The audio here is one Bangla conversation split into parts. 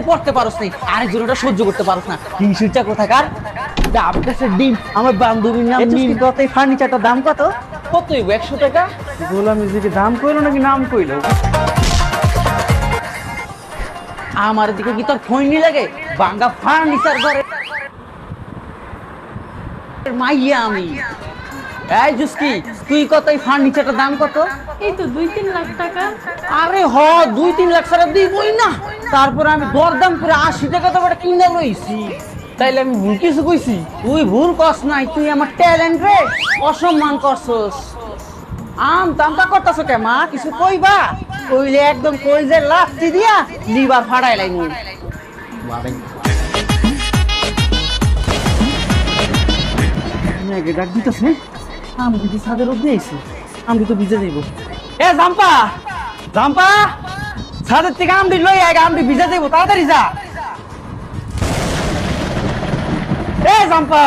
পড়তে পারোস না, আরেকজনটা সহ্য করতে পারোস না। হিংসুটা কোথাকার ডাব গাছের ডিম। আমার বান্ধবীর নাম ডিম। কত এই ফার্নিচারটার দাম কত? কত 100 টাকা। গোলাম মিউজিকে দাম কইলো নাকি নাম কইলো? আমার দিকে কি তোর খৈনি লাগে? বাঙ্গা ফার্নিচার করে মাইয়া আমি। এই জুসকি, তুই কত এই ফার্নিচারটার দাম কত? এই তো 2-3 লাখ টাকা। আরে 2-3 লাখ টাকা দিবই না। তারপর আমি দরদাম করে 80 টাকা তো বড় কিনে লইছি। তাইলে আমি ভুল কিছু কইছি? তুই ভুল করস নাই, তুই আমার ট্যালেন্ট রে অসম্মান করছস। তামতা করতাছ কে মা? কিছু কইবা? কইলে একদম কইজে লাথি দিয়া লিভার ফাড়াই লাইমু। মেঘে ডাক দিতেছে, আমি যদি ছাদের উপরে আইছি, আমি তো ভিজে যাইব। এ জাম্পা, জাম্পা, ছাদের থেকে আমডি লই আয়, আমডি ভিজে যাইব, তাড়াতাড়ি যা। এ জাম্পা,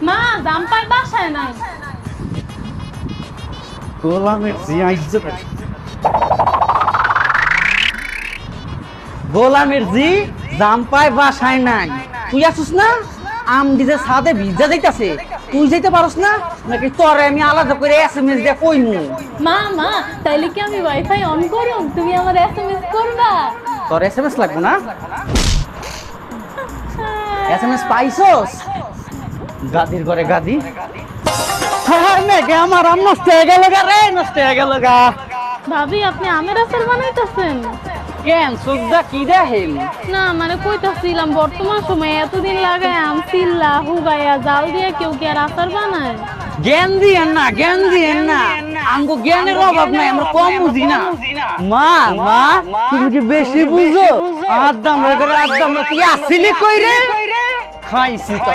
মা জাম্পার বাসায় নাই। গোলামের জিয়া ইজ্জত। গোলামের জি জাম্পায় বাসায় নাই। তুই আসিস না? আমডি যে ছাদে ভিজা যাইতাছে, তুই যাইতে পারস না নাকি তোরে আমি আলাদা করে এসএমএস দিয়ে কইমু? মা মা তাইলে কি আমি ওয়াইফাই অন করুম, তুমি আমার এসএমএস করবা? তোর এসএমএস লাগবে না? এসএমএস পাইছস? গাদির ঘরে গাদি। হ্যাঁ মেঘে আমার আম নষ্ট হয়ে গেল গা রে, নষ্ট হয়ে গেল গা। ভাবি আপনি আমের আচার বানাইতেছেন? কেন সুজা কি দেখেন? না মানে কইতাছিলাম বর্তমান সময়ে এতদিন লাগায় আম সিল্লা হুগায়া জাল দিয়ে কেউ কি আর আচার বানায়? জ্ঞান দিয়েন না, জ্ঞান দিয়েন না। আমগো জ্ঞানের অভাব নাই, আমরা কম বুঝি না। মা মা তুমি কি বেশি বুঝো? আদাম রে আদাম রে, তুই আসিলি কই রে? খাইছি তো।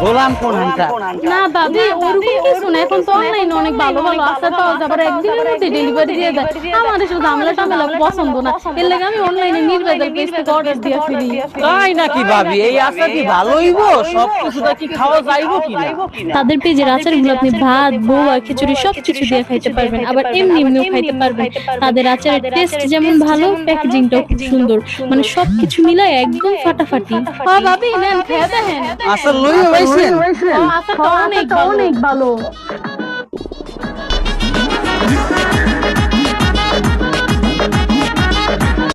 গোলাম কোন হানকা? না দাদি ওরকম কিছু না, এখন তো অনলাইনে অনেক ভালো ভালো আচার পাওয়া যায়, আবার একদিনের মধ্যে ডেলিভারি দিয়ে দেয়। আমার এসব ঝামেলা টামেলা পছন্দ না, এর লাগে আমি অনলাইনে নির্ভেজাল পেজ থেকে অর্ডার দিয়ে ফেলি। তাই নাকি ভাবি? এই আচার কি ভালো হইবো? সব কিছুটা কি খাওয়া যাইবো কিনা? তাদের পেজের আচারগুলো আপনি ভাত বউয়া খিচুড়ি সবকিছু দিয়ে খাইতে পারবেন, আবার এমনি এমনিও খাইতে পারবেন। তাদের আচারের টেস্ট যেমন ভালো, প্যাকেজিংটাও খুব সুন্দর, মানে সবকিছু মিলাই একদম ফাটাফাটি। হ্যাঁ ভাবি নেন খেয়ে দেখেন। আচার লইও হইছেন? আচারটা অনেক ভালো।